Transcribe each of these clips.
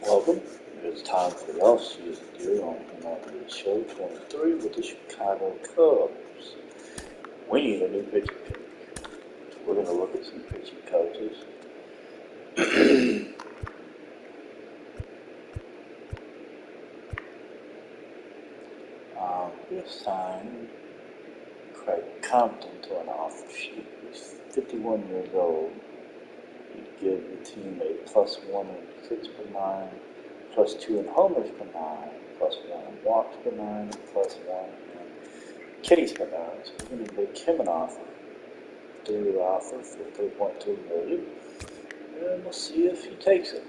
Welcome. It's time for the off-season here on MLB Show 23 with the Chicago Cubs. We need a new pitching coach. We're going to look at some pitching coaches. We have signed Craig Compton to an offer sheet. He's 51 years old. He'd give the team a +1 in 6 per 9, +2 in homers per 9, +1 in walks per 9, and +1 in kitties per 9. So we're going to make him an offer. 3-year offer for $3.2 million. And we'll see if he takes it.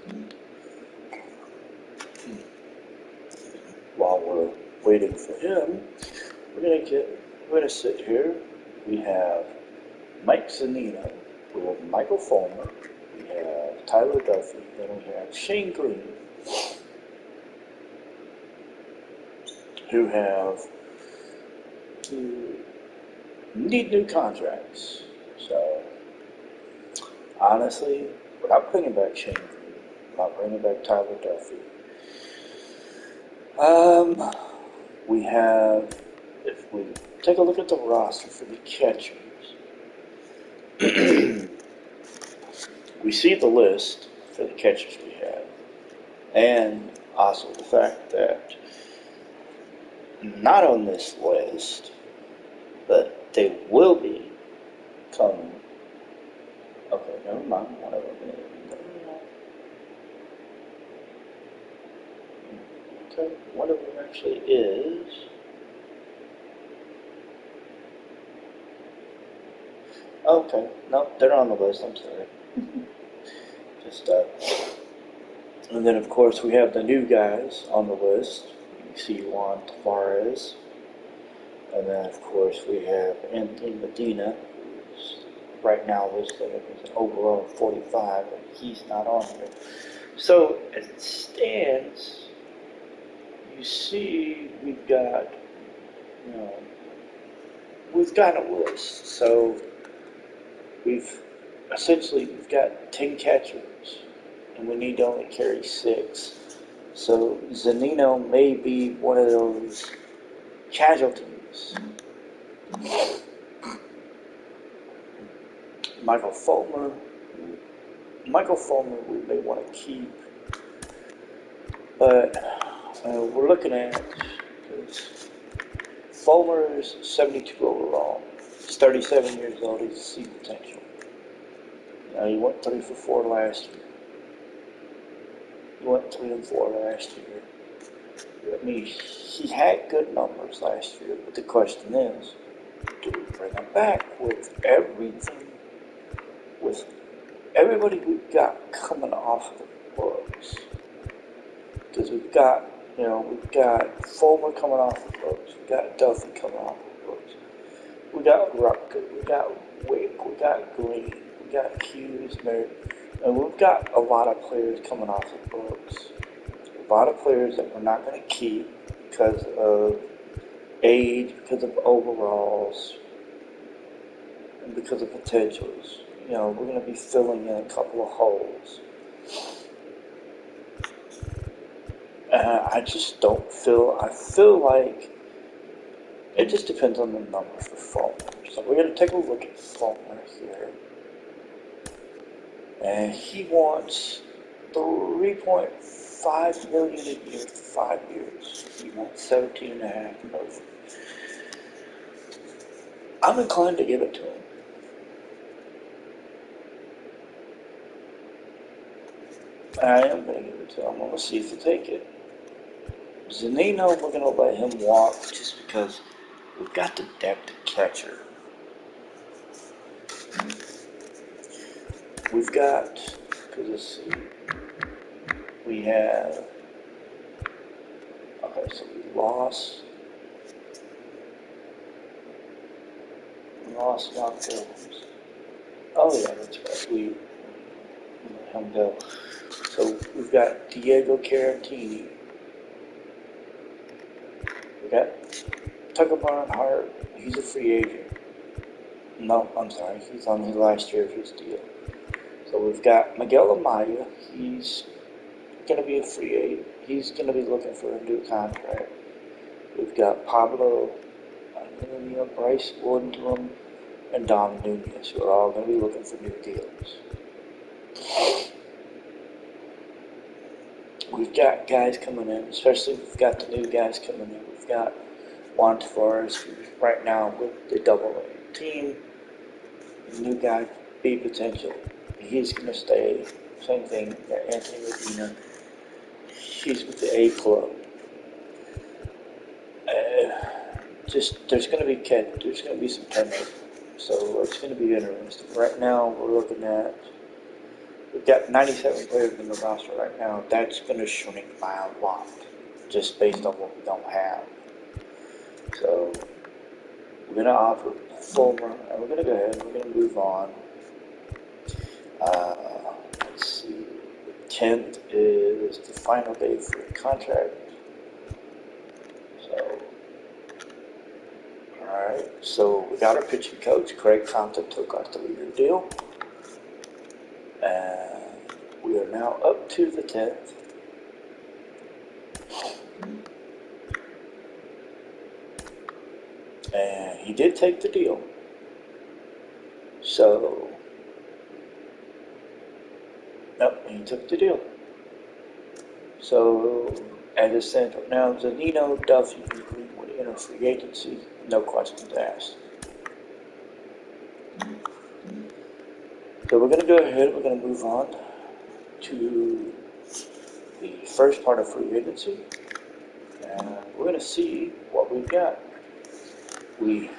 While we're waiting for him, we're gonna sit here. We have Mike Zunino, we have Michael Fulmer, we have Tyler Duffy, then we have Shane Green, who need new contracts. So honestly, we're not bringing back Shane Green, we're not bringing back Tyler Duffy. We have, if we take a look at the roster for the catchers, we see the list for the catchers we have, and also the fact that not on this list, but they will be coming. Okay, never mind. Whatever. Okay, whatever it actually is. Okay, no, they're on the list. I'm sorry. And then of course we have the new guys on the list. You see Juan Tavares, and then of course we have Anthony Medina, who's right now listed as an overall 45, but he's not on here. So as it stands, you see we've got a list. So we've got 10 catchers, and we need to only carry 6. So Zunino may be one of those casualties. Michael Fulmer, we may want to keep, but we're looking at, because Fulmer is 72 overall. He's 37 years old. He's a C potential. He went 3 for 4 last year. He went 3 and 4 last year. I mean, he had good numbers last year, but the question is, do we bring him back with everybody we've got coming off the books? Because we've got Fulmer coming off the books, we've got Duffy coming off the books, we got Rucker, we got Wick, we got Green, we got Hughes, and we've got a lot of players coming off the books. A lot of players that we're not going to keep because of age, because of overalls, and because of potentials. We're going to be filling in a couple of holes. I feel like it just depends on the number for Fulmer. So we're going to take a look at Fulmer here. And he wants $3.5 million a year for 5 years. He wants $17.5 million. I'm inclined to give it to him. I am going to give it to him. I'm going to see if he'll take it. Zunino, we're going to let him walk just because we've got the depth at catcher. We've got, because let's see, we have, okay, so we lost Mark Jones. Oh yeah, that's right, we let him go. So we've got Diego Caratini. We got Tucker Barnhart. He's a free agent. No, I'm sorry, he's on his last year of his deal. So we've got Miguel Amaya. He's going to be a free agent. He's going to be looking for a new contract. We've got Pablo, Bryce Woodrum, and Dom Nunez, who are all going to be looking for new deals. We've got guys coming in, especially we've got the new guys coming in. We've got Juan Tavares, who's right now with the AA team. The new guy, B potential. He's going to stay. Same thing that Anthony Medina. He's with the A club. There's going to be some turnover. So it's going to be interesting. Right now, we've got 97 players in the roster right now. That's going to shrink by a lot, just based on what we don't have. So we're going to offer Fulmer, and we're going to go ahead and we're going to move on. Let's see. The 10th is the final day for the contract. So we got our pitching coach. Craig Compton took our 3-year deal. And we are now up to the 10th. And he did take the deal. So, nope, he took the deal. So, as it stands right now, Zanino, Duffy, and Greenwood enter free agency. No questions asked. So we're going to go ahead, we're going to move on to the first part of free agency. And we're going to see what we've got. We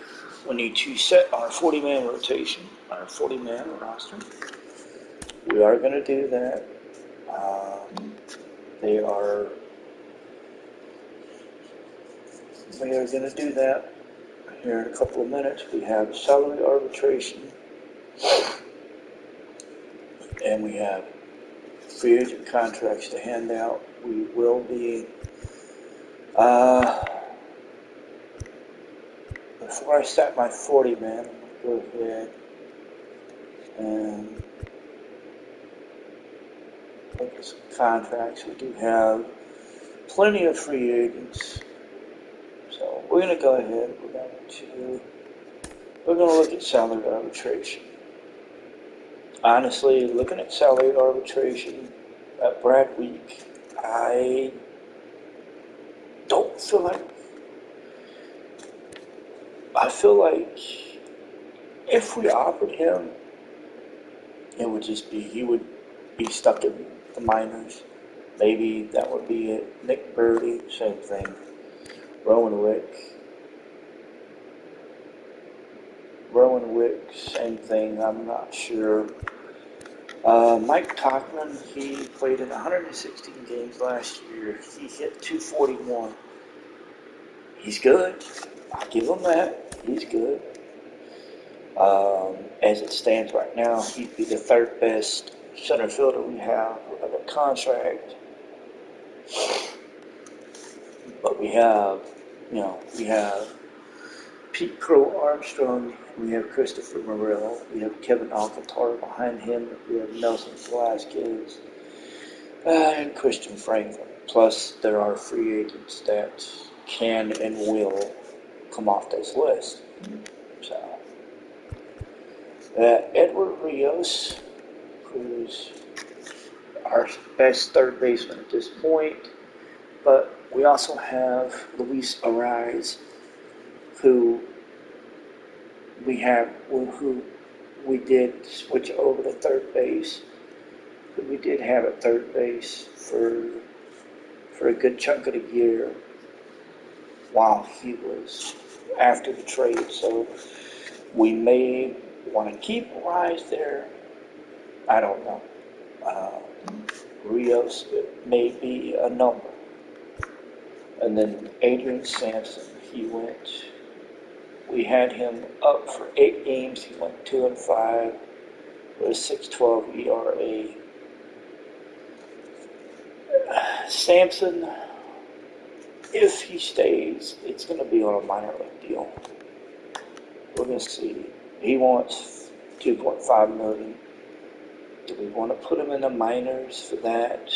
need to set our 40-man rotation, our 40-man roster. We are going to do that. We are going to do that here in a couple of minutes. We have salary arbitration, and we have free agent contracts to hand out. We will be, before I start my 40-man, I'm going to go ahead and look at some contracts. We do have plenty of free agents. So we're going to go ahead. We're going to look at salary arbitration. Honestly, looking at salary arbitration at Brad Week, I don't feel like. I feel like if we offered him, it would just be he would be stuck in the minors. Maybe that would be it. Nick Birdie, same thing. Rowan Wick, same thing. I'm not sure. Mike Tauchman, he played in 116 games last year. He hit 241. He's good. I'll give him that. He's good. As it stands right now, he'd be the third best center fielder we have with a contract. But we have Pete Crow Armstrong, we have Christopher Morel, we have Kevin Alcantara behind him, we have Nelson Velasquez, and Christian Franklin. Plus, there are free agents that can and will come off this list. So, Edward Rios, who's our best third baseman at this point, but we also have Luis Ariz, who we did switch over to third base. But we did have at third base for a good chunk of the year while he was after the trade. So we may want to keep Ariz there. I don't know. Rios may be a number. And then Adrian Sampson, we had him up for 8 games. He went 2-5 with a 6.12 ERA. Sampson, if he stays, it's going to be on a minor league deal. We're going to see. He wants $2.5 million. Do we want to put him in the minors for that?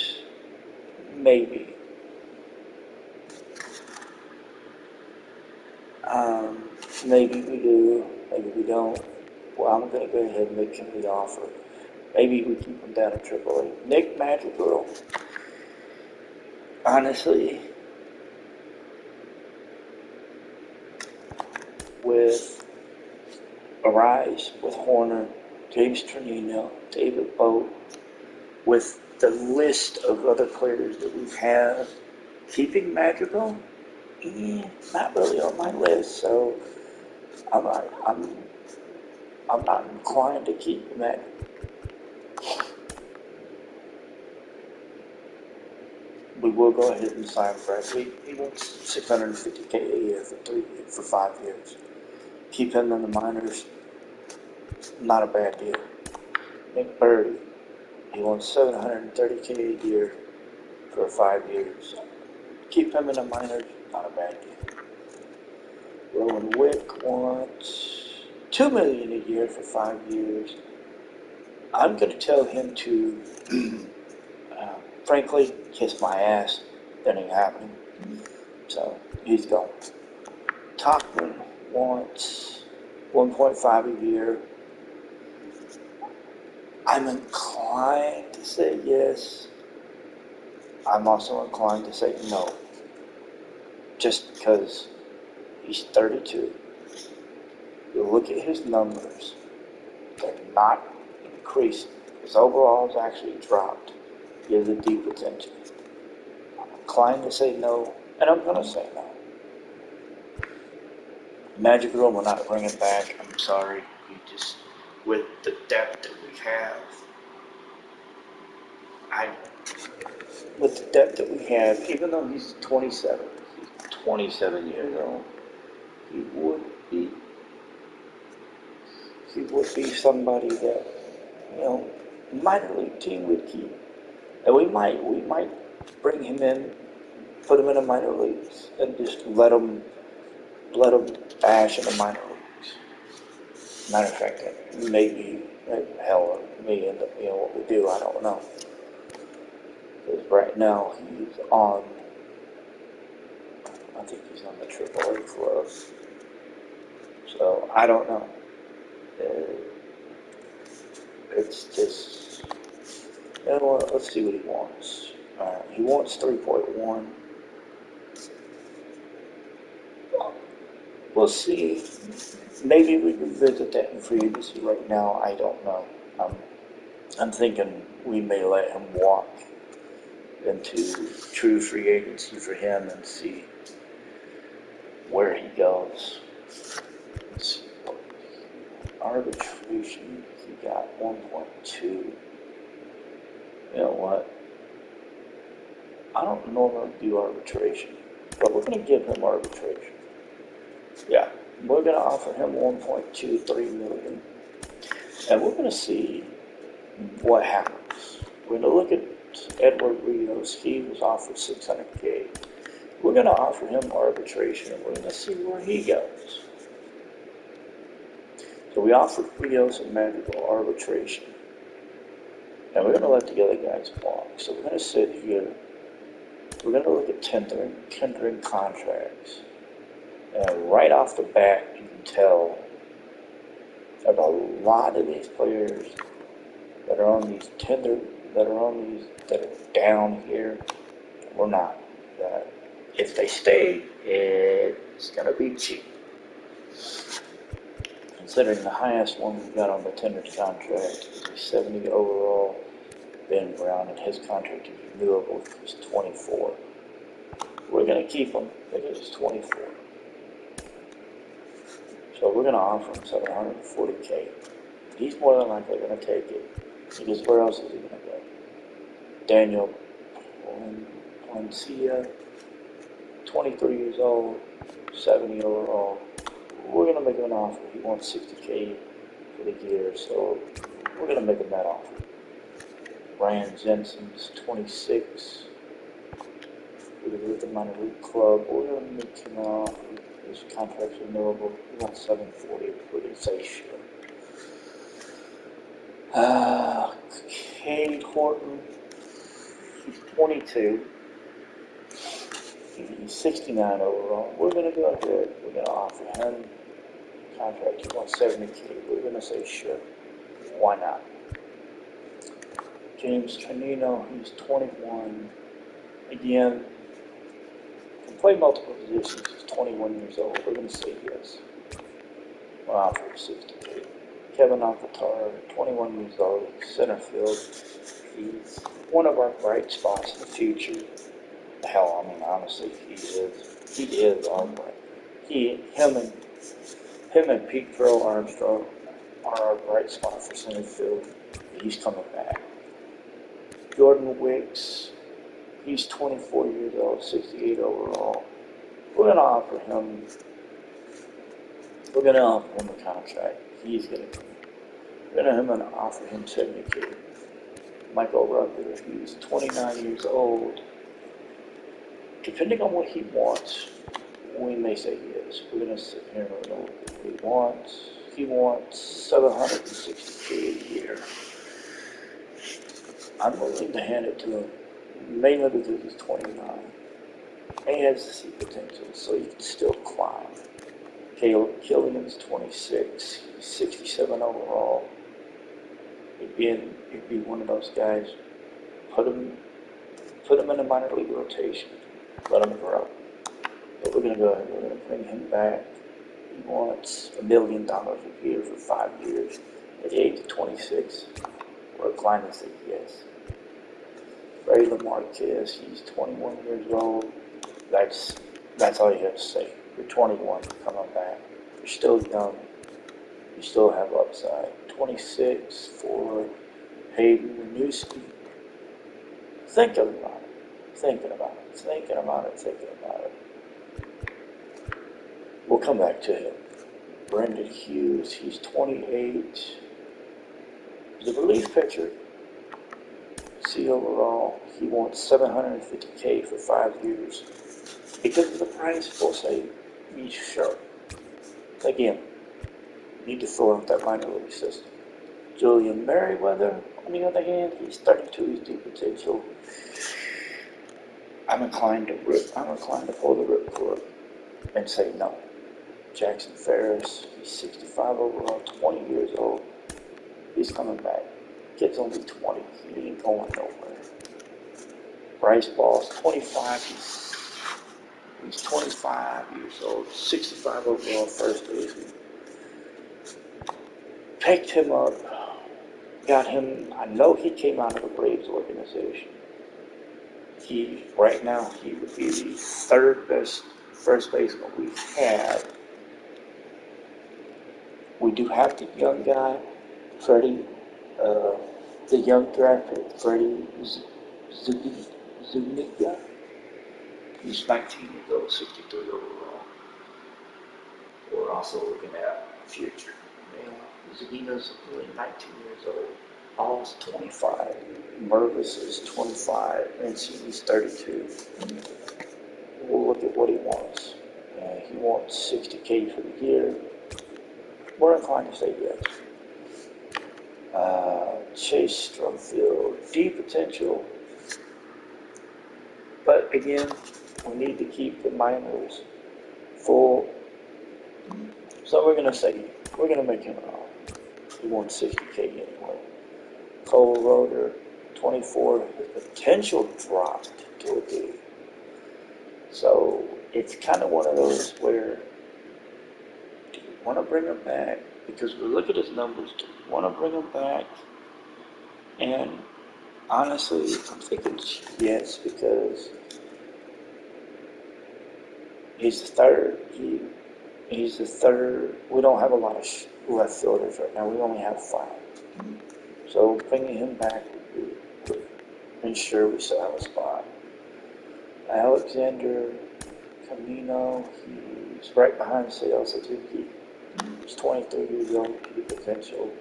maybe. Maybe we do, maybe we don't. Well, I'm going to go ahead and make him the offer. Maybe we keep him down at AAA. Nick Madrigal, honestly, with Arise, with Horner, James Ternino, David Boat, with the list of other players that we have, keeping Madrigal, not really on my list. So I'm not inclined to keep him at. We will go ahead and sign Bradley. He wants $650K a year for 5 years. Keep him in the minors. Not a bad deal. Nick Birdie. He wants $730K a year for 5 years. Keep him in the minors. Not a bad deal. Rowan Wick wants $2 million a year for 5 years. I'm going to tell him to, frankly, kiss my ass. That ain't happening. So he's going. Tachman wants 1.5 a year. I'm inclined to say yes. I'm also inclined to say no. Just because he's 32. You look at his numbers, they're not increasing. His overall has actually dropped. He has a deep potential. I'm inclined to say no, and I'm going to say no. Magic Room will not bring it back. I'm sorry. We just, with the depth that we have, with the depth that we have, even though he's 27 years old, he would be somebody that, minor league team would keep. And we might bring him in, put him in the minor leagues, and just let him bash in the minor leagues. Matter of fact, maybe hell, may end up being what we do. I don't know. Because right now I think he's on the AAA club. So I don't know. It's just, let's see what he wants. He wants 3.1. We'll see. Maybe we can visit that in free agency. Right now, I don't know. I'm thinking we may let him walk into true free agency for him and see where he goes. Let's see. Arbitration, he got 1.2. You know what? I don't normally do arbitration, but we're going to give him arbitration. Yeah, we're going to offer him 1.23 million, and we're going to see what happens. We're going to look at Edward Rios. He was offered 600K. We're going to offer him arbitration, and we're going to see where he goes. So we offered Rios and Madrigal arbitration, and we're going to let the other guys walk. So we're going to sit here. We're going to look at tendering contracts. And right off the bat, you can tell that a lot of these players that are on these that are down here, we're not. If they stay, it's going to be cheap. Considering the highest one we got on the tenders contract is a 70 overall. Ben Brown, and his contract is renewable. He's 24. We're going to keep him. It is 24. So we're going to offer him 740K. He's more than likely going to take it. Because where else is he going to go? Daniel Poncia, 23 years old, 70 overall. We're going to make him an offer. He wants 60K for the year, so we're going to make him that offer. Ryan Jensen's 26. With the minor league club. We're going to make him an offer. His contract's renewable. He wants 740. We're going to say sure. Cade Horton. He's 22. He's 69 overall. We're going to go ahead. We're going to offer him a contract. He wants 70K. We're going to say sure. Why not? James Canino, he's 21. Again, can play multiple positions. He's 21 years old. We're going to say yes. We'll offer 60K. Kevin Alcantara, 21 years old, center field. He's one of our bright spots in the future. Hell, I mean, honestly, he is our bright. Him and Pete Crow Armstrong are our bright spot for center field. He's coming back. Jordan Wicks, he's 24 years old, 68 overall. We're gonna offer him a contract. He's gonna come. We're gonna offer him 70K. Michael Rutherford, he's 29 years old. Depending on what he wants, we may say yes. We're going to sit here and know what he wants. He wants $760K a year. I'm willing to hand it to him, mainly because he's 29. And he has the potential, so he can still climb. Caleb Killian's 26. He's 67 overall. It'd be one of those guys. Put him in a minor league rotation. Let him grow. But we're gonna bring him back. He wants $1 million a year for 5 years. At the age of 26, we're inclined to say yes. Braylon Marquez, he's 21 years old. That's all you have to say. You're 21, you're coming back. You're still young. You still have upside. 26 for Hayden Renewski. Thinking about it. We'll come back to him. Brendan Hughes, he's 28. The relief pitcher. C overall, he wants $750K for 5 years. Because of the price, we'll say he's sure. Again, need to throw out that minor league system. Julian Merriweather, on the other hand, he's 32, he's deep potential. I'm inclined to pull the ripcord and say no. Jackson Ferris, he's 65 overall, 20 years old. He's coming back. Kid's only 20. He ain't going nowhere. Bryce Ball's 25. He's 25 years old, 65 overall, first baseman. Picked him up, got him. I know he came out of the Braves organization. Right now, he would be the third best first baseman we've had. We do have the young guy, Freddie, the young draft pick, Freddie Zuniga. He's 19 years old, 63 overall. We're also looking at future. Zuniga's only 19 years old. Hall's 25. Mervis is 25. Mancini's 32. We'll look at what he wants. He wants $60K for the year. We're inclined to say yes. Chase Strumfield, deep potential. But again, we need to keep the minors full. So we're going to make him an offer. He wants $60K anyway. Cole Roeder, 24, his potential dropped to a D. So it's kind of one of those where, do you want to bring him back? Because we look at his numbers, do you want to bring him back? And honestly, I'm thinking yes, because he's the third. He's the third. We don't have a lot of left fielders right now. We only have 5. So bringing him back would ensure we still have a spot. Alexander Camino, he's right behind Sale Suzuki. He's 23 years old, potential.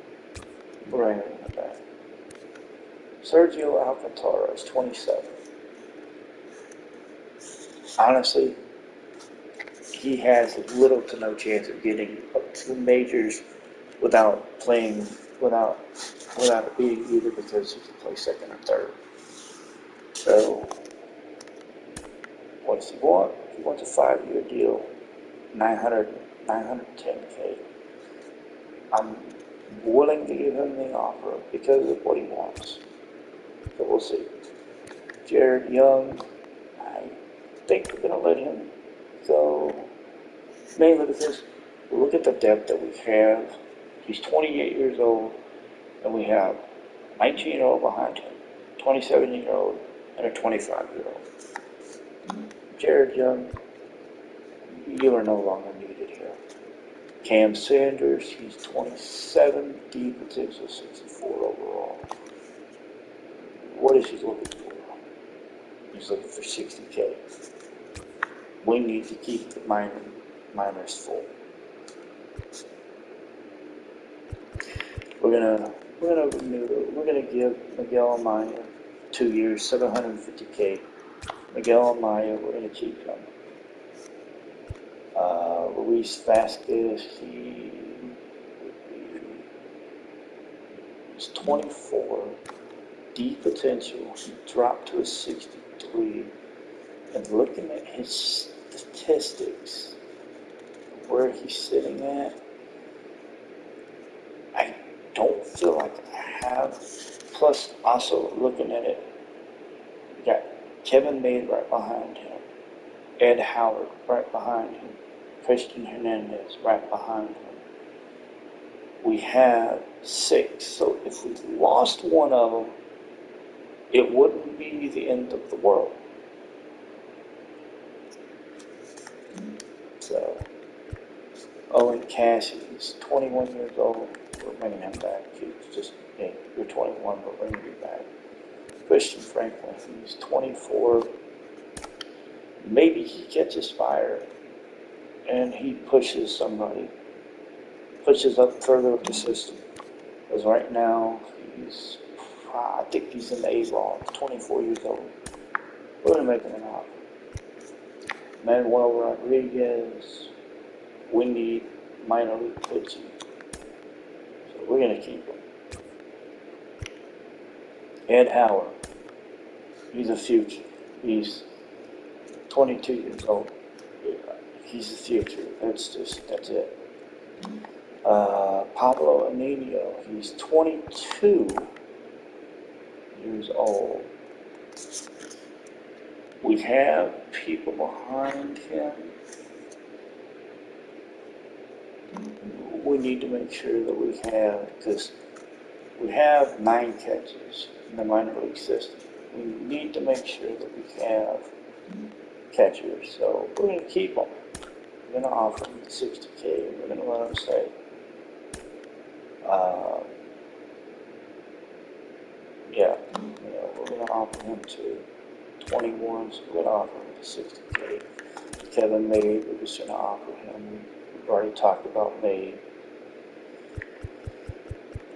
Bringing him back. Sergio Alcantara is 27. Honestly, he has little to no chance of getting up to the majors without playing, without it being either, because he can play second or third. So, What does he want? He wants a 5-year deal, 910K. I'm willing to give him the offer because of what he wants. But we'll see. Jared Young, I think we're going to let him go. Mainly because look at the depth that we have. He's 28 years old, and we have a 19-year-old behind him, 27-year-old, and a 25-year-old. Jared Young, you are no longer needed here. Cam Sanders, he's 27, D potential 64 overall. What is he looking for? He's looking for 60K. We need to keep the minors full. We're gonna give Miguel Amaya 2 years, 750K. Miguel Amaya, we're gonna keep him. Luis Vasquez, he's 24, D potential. He dropped to a 63, and looking at his statistics, where he's sitting at, I don't feel like I have. Plus, also looking at it, we got Kevin Maid right behind him, Ed Howard right behind him, Christian Hernandez right behind him. We have 6, so if we lost one of them, it wouldn't be the end of the world. So, Owen Cassie, he's 21 years old. We're bringing him back. He's just, hey, you're 21, we're bringing you back. Christian Franklin, he's 24. Maybe he catches fire and he pushes somebody, pushes up further up the system. Because right now, I think he's in the A-ball, 24 years old. We're going to make him an offer. Manuel Rodriguez, we need minor league pitching. So we're going to keep him. Ed Howard, he's a future. He's 22 years old. He's the future. That's it. Pablo Emilio, he's 22 years old. We have people behind him. We need to make sure that we have, because we have 9 catchers in the minor league system. We need to make sure that we have catchers. So we're going to keep them. We're going to offer them 60K. We're going to let them stay. We're going to offer him to 21, so we're going to offer him 60K. Kevin May, we're just going to offer him. We've already talked about May.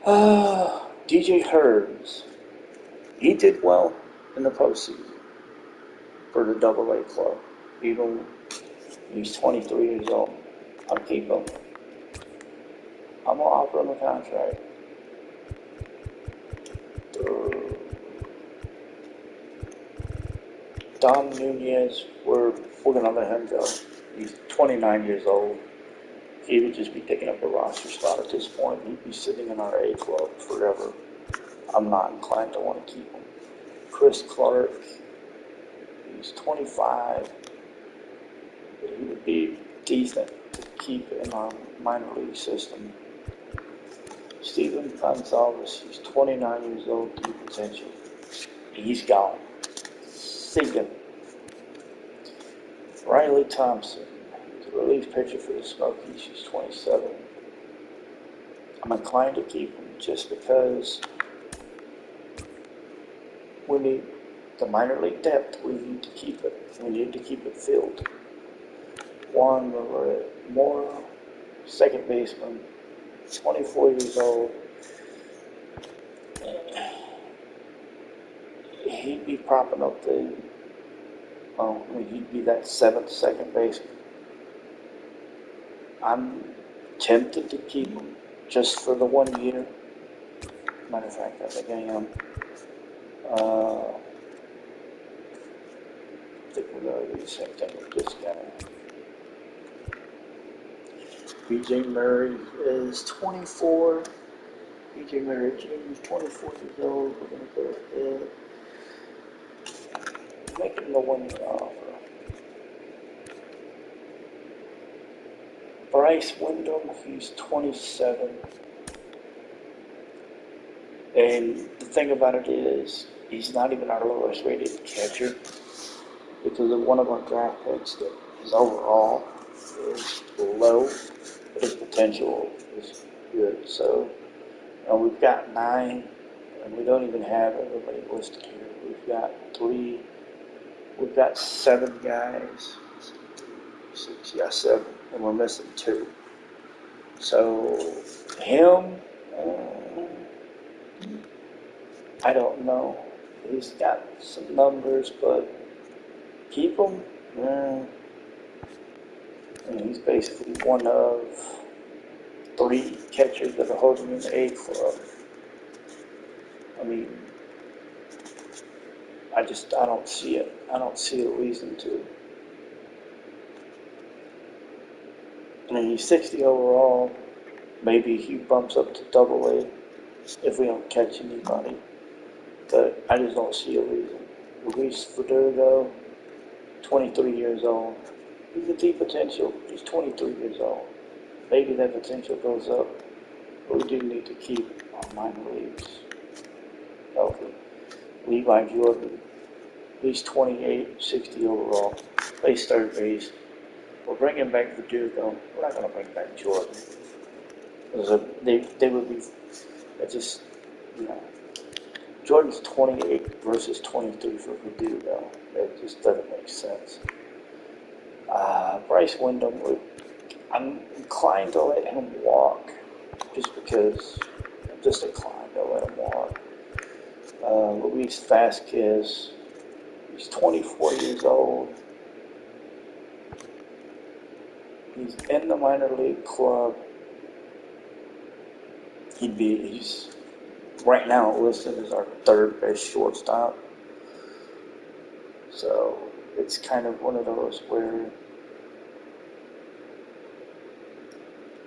DJ Herbs, he did well in the postseason for the AA club. Even he's 23 years old. I'll keep him. I'm going to offer him a contract. Dom Nunez, we're going to let him go. He's 29 years old. He would just be taking up a roster spot at this point. He'd be sitting in our A club forever. I'm not inclined to want to keep him. Chris Clark, he's 25. He would be decent to keep in our minor league system. Steven Gonzalez, he's 29 years old, deep potential. He's gone. See ya. Riley Thompson, the relief pitcher for the Smokies, he's 27. I'm inclined to keep him just because we need the minor league depth. We need to keep it. We need to keep it filled. Juan Mora, second baseman, 24 years old. He'd be propping up he'd be that 7th second baseman. I'm tempted to keep him just for the 1 year. Matter of fact, I think I am. I think we're going to do the same thing with this guy. BJ Murray is 24. BJ Murray Jr. is 24 years old. We're going to go ahead and make him the 1-year offer. Bryce Wyndham, he's 27. And the thing about it is, he's not even our lowest rated catcher because of one of our draft picks that his overall is low, but his potential is good. So, we've got 9, and we don't even have everybody listed here. We've got 7 guys. 6, yeah, 7, and we're missing 2. So, him, I don't know. He's got some numbers, but keep him. And he's basically one of 3 catchers that are holding in the A club. I mean, I don't see it. I don't see a reason to. I mean, he's 60 overall. Maybe he bumps up to AA if we don't catch anybody. But I just don't see a reason. Luis Verdugo, 23 years old. He's a deep potential. He's 23 years old. Maybe that potential goes up. But we do need to keep our minor leagues healthy. Levi Jordan, he's 28, 60 overall. Plays third base. We're bringing back Verdugo. We're not going to bring back Jordan. They would be, just, Jordan's 28 versus 23 for Verdugo. It just doesn't make sense. Bryce Wyndham, I'm inclined to let him walk just because I'm just inclined to let him walk. Luis Vasquez, he's 24 years old. He's in the minor league club. He's right now listed as our 3rd best shortstop. So it's kind of one of those where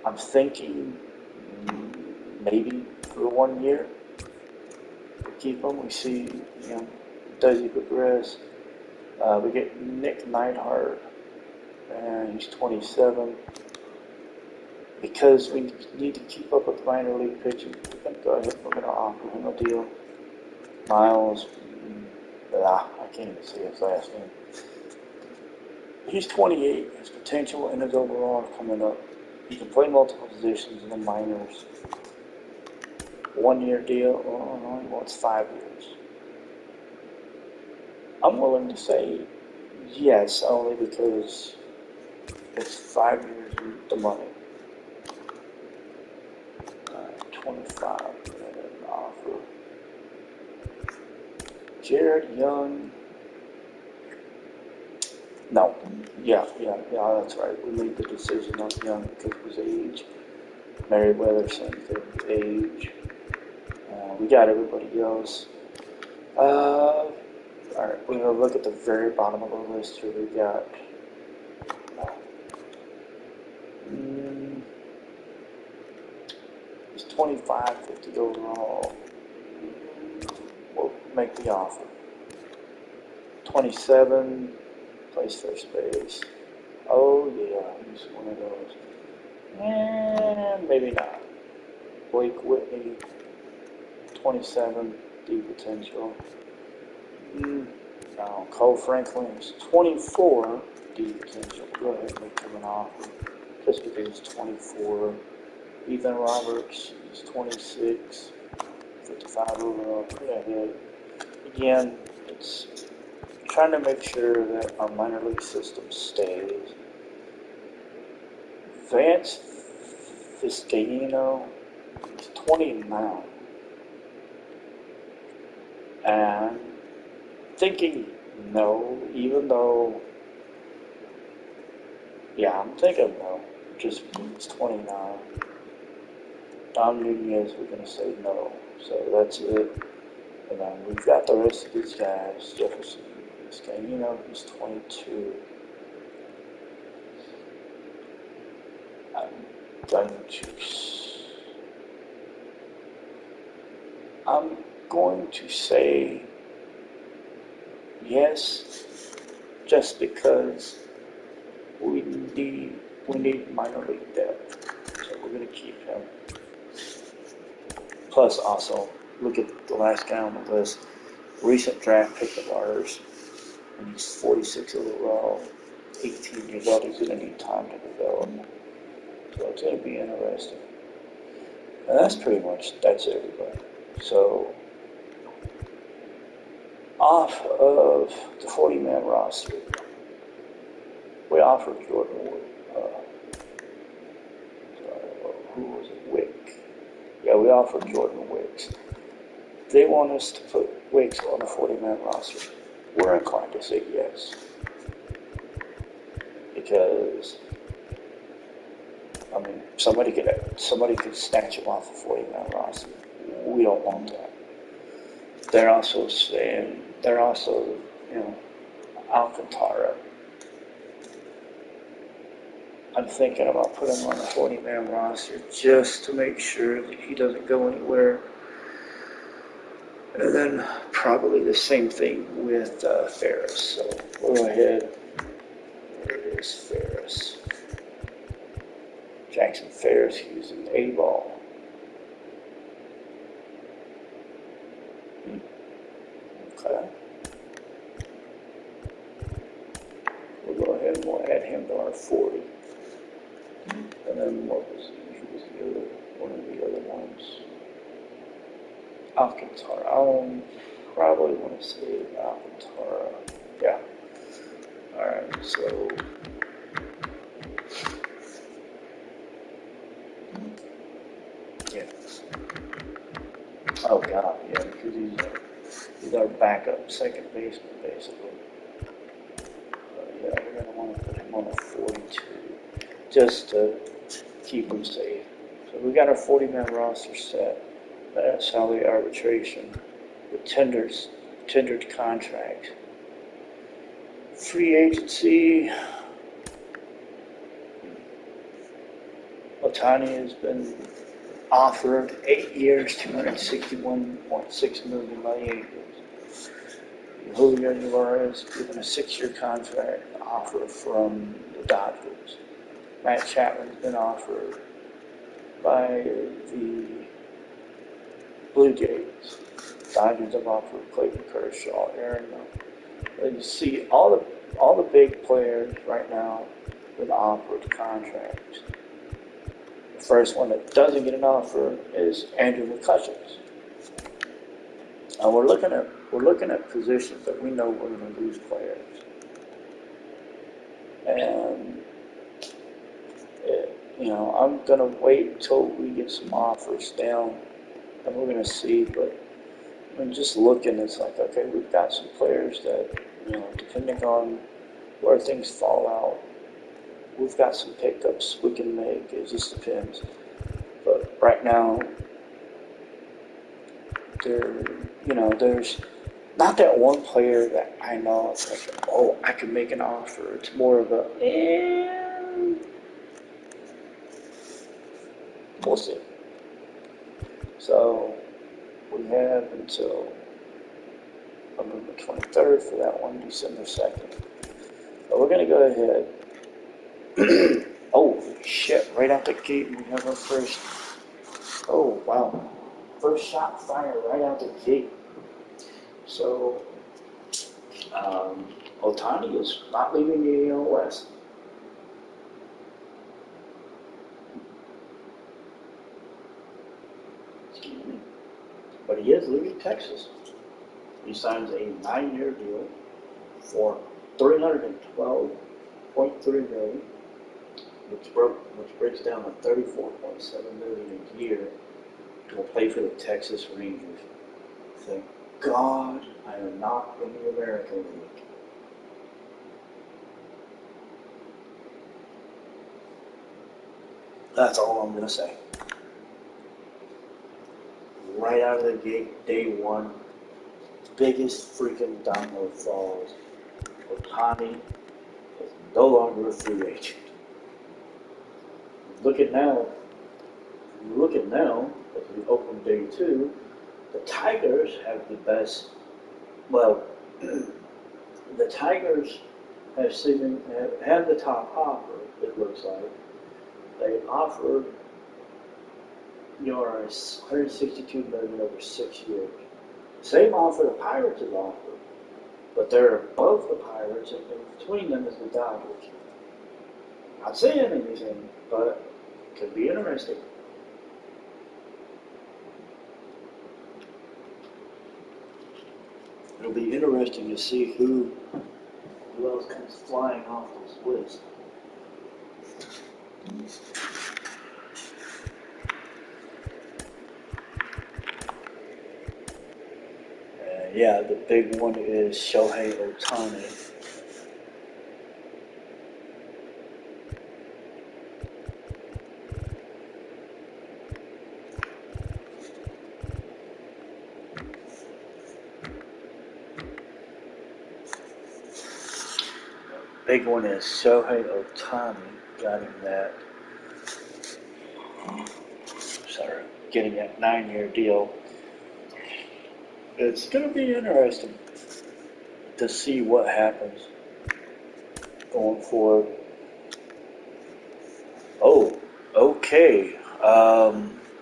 I'm thinking maybe for 1 year we keep him. We see, does he progress? We get Nick Neidhart, and he's 27. Because we need to keep up with minor league pitching, we're going to go ahead and we're going to offer him a deal. Miles, I can't even say his last name. He's 28. His potential and his overall are coming up. He can play multiple positions in the minors. 1-year deal, only wants 5 years. I'm willing to say yes, only because it's 5 years of the money. 25 offer. Jared Young. No. Yeah, that's right. We made the decision on Young because of his age. Merriweather, same thing, age. We got everybody else. Alright, we're going to look at the very bottom of the list here. We got he's 25, 50 overall. We'll make the offer. 27, plays first base. Oh yeah, he's one of those. And maybe not. Blake Whitney, 27, deep potential. No, Cole Franklin is 24, deep potential. Go ahead and make him an offer. Just because he's 24. Ethan Roberts is 26, 55 overall. Pretty ahead. Again, it's trying to make sure that our minor league system stays. Vance Vizcaino is 29. And thinking no, even though, I'm thinking no, just because it's 29. Dom Nunez, we're going to say no. So that's it. And then we've got the rest of these guys. Jefferson this guy. You know, he's 22. I'm going to say yes, just because we need minor league depth, so we're going to keep him. Plus, also look at the last guy on the list, recent draft pick of ours, and he's 46 overall, 18 years old. He's going to need time to develop, so it's going to be interesting. And that's everybody. So, off of the 40-man roster, we offered Jordan Wood. Who was it? Wick. Yeah, we offered Jordan Wicks. They want us to put Wicks on the 40-man roster. We're inclined to say yes. Because, I mean, somebody could snatch him off the 40-man roster. We don't want that. They're also, Alcantara. I'm thinking about putting him on the 40-man roster just to make sure that he doesn't go anywhere. And then probably the same thing with Ferris. So we'll go ahead. There it is, Ferris. Jackson Ferris using A-ball. Okay. We'll go ahead and we'll add him to our 40. And then who was the other one of the other ones? Alcantara. I probably want to say Alcantara. Yeah. Alright, so yeah. Oh god, yeah, because he's our backup second baseman basically. Yeah, we're gonna want to put him on a 42 just to keep him safe. So we got our 40-man roster set. That's salary arbitration with tendered contracts. Free agency. Ohtani has been offered 8 years, $261.6 million by the Angels. Julio Nevarez given a 6-year contract offer from the Dodgers. Matt Chapman's been offered by the Blue Jays. Dodgers have offered Clayton Kershaw, Aaron Nola. You see all the big players right now with offered contracts. The first one that doesn't get an offer is Andrew McCutcheons. And we're looking at positions that we know we're going to lose players. And I'm going to wait until we get some offers down, and we're going to see. But I'm just looking, it's like, okay, we've got some players that, depending on where things fall out, we've got some pickups we can make. It just depends. But right now, there's not that one player that I know it's like, oh, I can make an offer. It's more of a, we'll see. So we have until November 23rd for that one, December 2nd. But we're going to go ahead. Oh, shit, right out the gate we have our first, oh, wow. First shot fired right out the gate. So, Ohtani is not leaving the AL West. Excuse me. But he is leaving Texas. He signs a 9-year deal for $312.3 million, which breaks down to $34.7 million a year. Will play for the Texas Rangers. Thank God I am not in the American League. That's all I'm going to say. Right out of the gate, day one, biggest freaking domino falls. Otani is no longer a free agent. Look at now. Look at now. As we open day 2, the Tigers have the best. Well, the Tigers have the top offer. It looks like they offered yours 162 million over 6 years. Same offer the Pirates have offered, but they're above the Pirates, and between them is the Dodgers. Not saying anything, but it could be interesting. It'll be interesting to see who else comes flying off this list. Yeah, the big one is Shohei Ohtani. Big one is Shohei Ohtani getting that 9-year deal. It's going to be interesting to see what happens going forward. Oh, okay.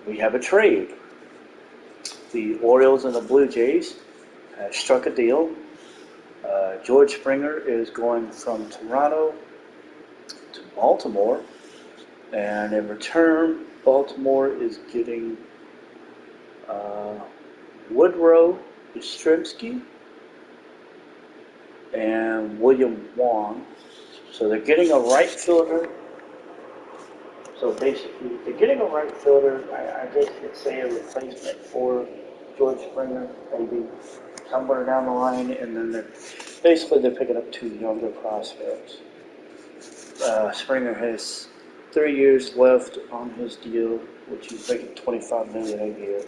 We have a trade. The Orioles and the Blue Jays have struck a deal. George Springer is going from Toronto to Baltimore, and in return, Baltimore is getting Woodrow Yastrzemski and William Wong. So they're getting a right fielder. So basically, they're getting a right fielder. I guess you could say a replacement for George Springer, maybe somewhere down the line, and then they're picking up 2 younger prospects. Springer has 3 years left on his deal, which he's making $25 million a year.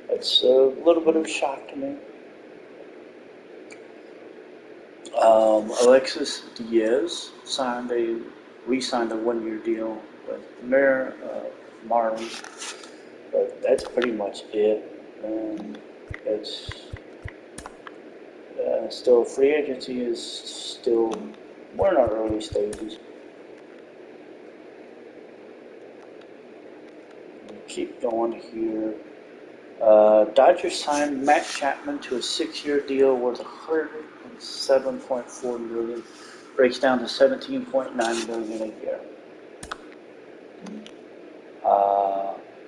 That's a little bit of a shock to me. Alexis Diaz re-signed a 1-year deal with Marlins, but that's pretty much it. It's still free agency is still we're in our early stages. Keep going here. Dodgers signed Matt Chapman to a 6-year deal worth $107.4 million. Breaks down to $17.9 million a year.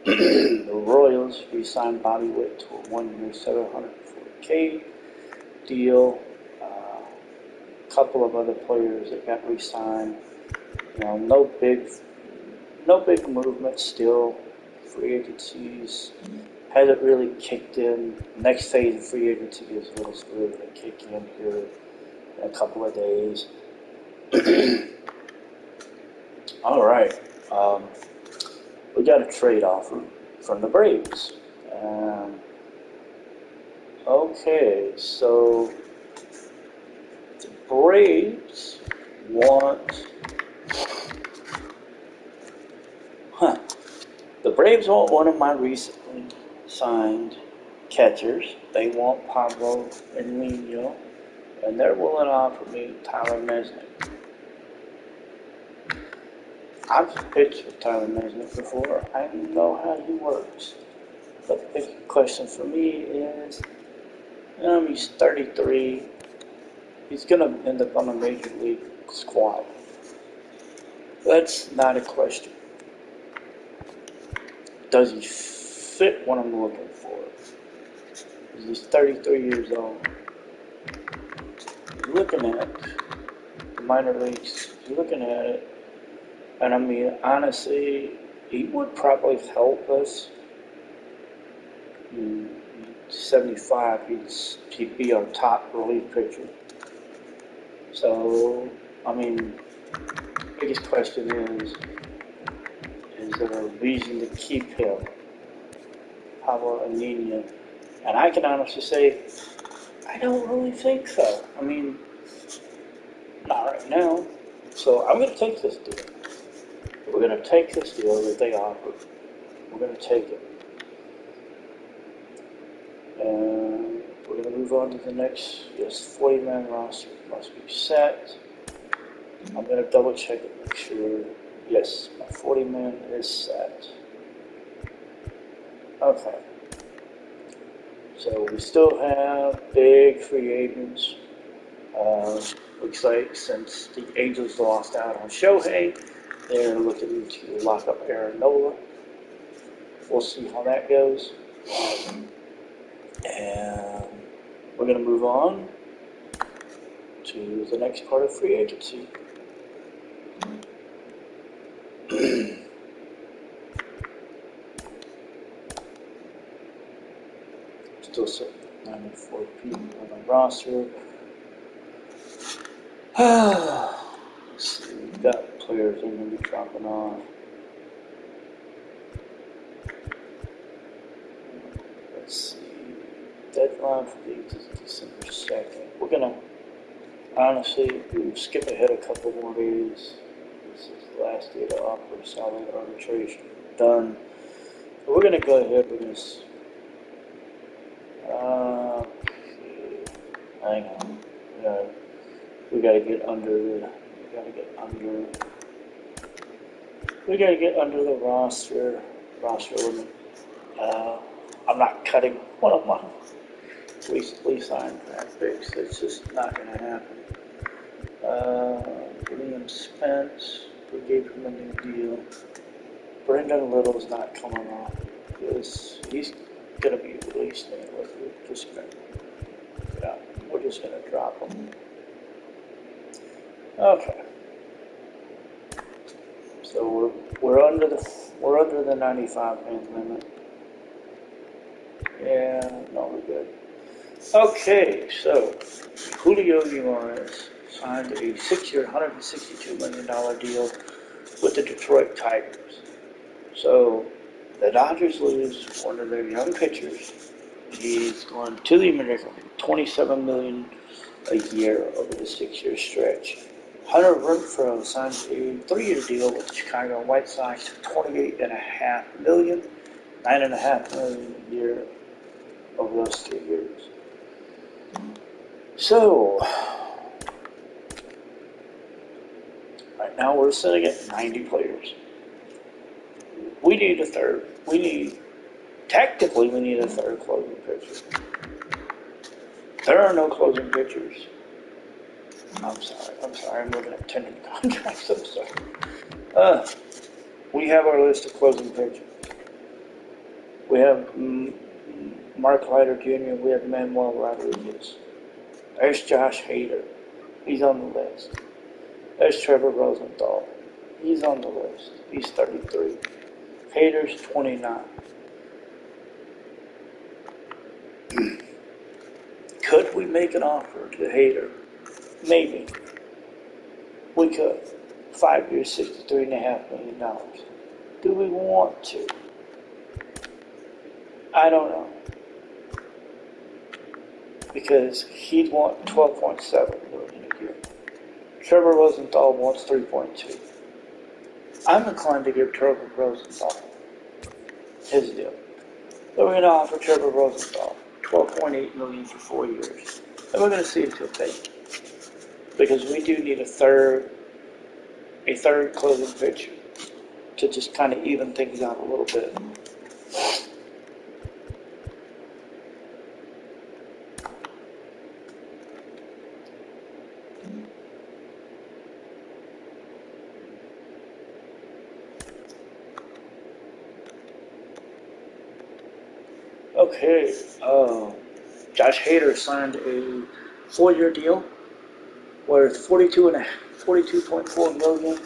The Royals re-signed Bobby Witt to a 1-year $740K deal. A couple of other players that got re-signed. No big movement still. Free agencies hasn't really kicked in. Next phase of free agency is really going to kick in here in a couple of days. All right. We got a trade offer from the Braves. Okay, so the Braves want... The Braves want one of my recently signed catchers. They want Pablo Emilio, and they're willing to offer me Tyler Mesnick. I've pitched with Tyler Mesnick before. I know how he works. But the big question for me is, he's 33. He's going to end up on a major league squad. That's not a question. Does he fit what I'm looking for? He's 33 years old. You're looking at the minor leagues. You're looking at it. And I mean, honestly, he would probably help us. 75, he'd be our top relief pitcher. So, I mean, biggest question is there a reason to keep him? Pablo Emilio? And I can honestly say, I don't really think so. I mean, Not right now. So I'm going to take this deal. We're going to take this deal that they offered. We're going to take it. And we're going to move on to the next. Yes, 40-man roster must be set. I'm going to double check it, make sure. Yes, my 40-man is set. Okay. So we still have big free agents. Looks like since the Angels lost out on Shohei, they're looking to lock up Aaron Nola. We'll see how that goes. And we're going to move on to the next part of free agency. Still sitting 94 people on the roster. Let's see, we've got players that are going to be dropping off. Let's see. Deadline for these is December 2nd. We're going to, honestly, we'll skip ahead a couple more days. This is the last day to offer salary arbitration. Done. But we're going to go ahead. We're going to. Hang on. We got to get under. We got to get under. We got to get under the roster limit. I'm not cutting one of my recently signed draft picks. It's just not going to happen. Liam Spence, we gave him a new deal. Brendan Little's not coming off because he's going to be released anyway. We're just going to drop him. Okay. So we're under the 95-man limit. Yeah, no, we're good. Okay, so Julio Urias signed a 6-year, $162 million deal with the Detroit Tigers. So the Dodgers lose one of their young pitchers. He's going to the American League, $27 million a year over the 6-year stretch. Hunter Renfroe signed a 3-year deal with the Chicago White Sox for $28.5 million, $9.5 million a year over those 3 years. So, right now we're sitting at 90 players. We need a third. Technically, we need a third closing pitcher. There are no closing pitchers. I'm sorry, I'm looking at tendon contracts, I'm sorry. We have our list of closing pitchers. We have Mark Leiter Jr., we have Manuel Rodriguez. There's Josh Hader. He's on the list. There's Trevor Rosenthal. He's on the list. He's 33. Hader's 29. Could we make an offer to Hader? Maybe. We could. 5 years, $63.5 million. Do we want to? I don't know. Because he'd want $12.7 million a year. Trevor Rosenthal wants $3.2. I'm inclined to give Trevor Rosenthal his deal. But we're going to offer Trevor Rosenthal $12.8 million for 4 years. And we're going to see if he'll take it. Because we do need a third closing pitcher to just kind of even things out a little bit. Okay, Josh Hader signed a 4-year deal worth $42.4 million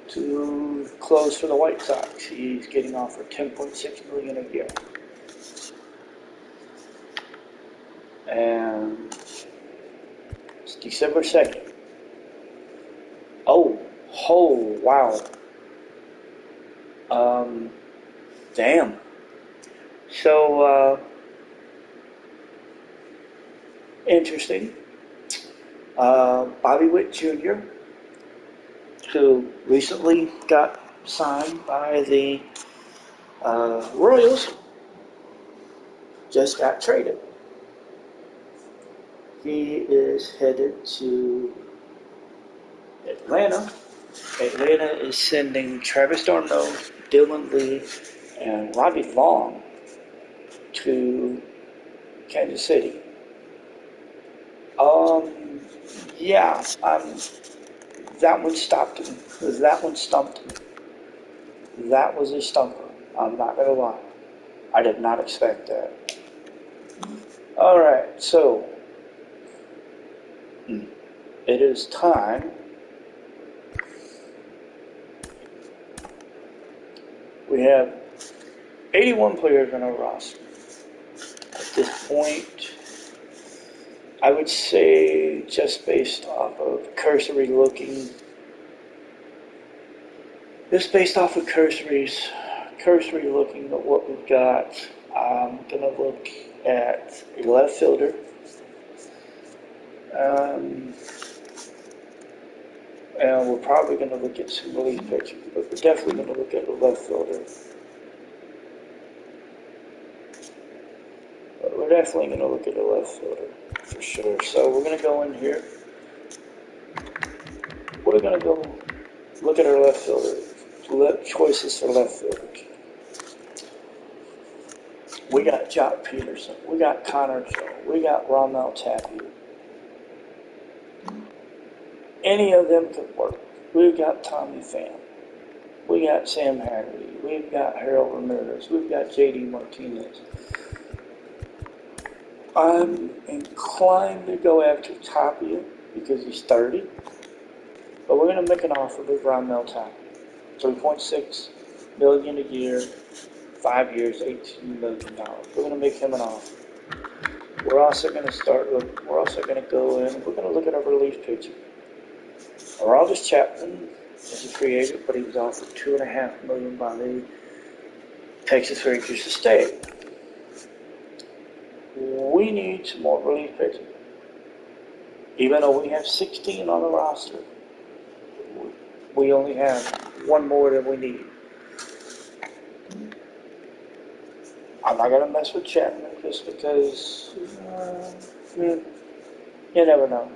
to close for the White Sox. He's getting offered $10.6 million a year. And it's December 2nd. Oh, wow. Damn. So, interesting. Bobby Witt Jr., who recently got signed by the Royals, just got traded. He is headed to Atlanta. Atlanta is sending Travis d'Arnaud, Dylan Lee, and Robbie Long to Kansas City. Yeah, that one stopped him. That one stumped him. That was a stumper. I'm not gonna lie. I did not expect that. All right, so it is time. We have 81 players on our roster. At this point, I would say just based off of cursory looking, cursory looking at what we've got, I'm gonna look at a left fielder. And we're probably going to look at some relief pitching, but we're definitely going to look at a left fielder. But we're definitely going to look at a left fielder for sure. So we're going to go in here. We're going to go look at our left fielder. Choices for left fielders. We got Jock Peterson. We got Connor Joe. We got Ramel Tapia. Any of them could work. We've got Tommy Pham. We got Sam Haggerty. We've got Harold Ramirez. We've got J.D. Martinez. I'm inclined to go after Tapia because he's 30. But we're going to make an offer to Ramel Tapia. $3.6 million a year, 5 years, $18 million. We're going to make him an offer. We're also going to go in. We're going to look at our relief pitching. Aroldis Chapman is a free agent, but he was offered $2.5 million by the Texas Rangers to stay. We need some more relief pitching. Even though we have 16 on the roster, we only have one more than we need. I'm not going to mess with Chapman just because you never know.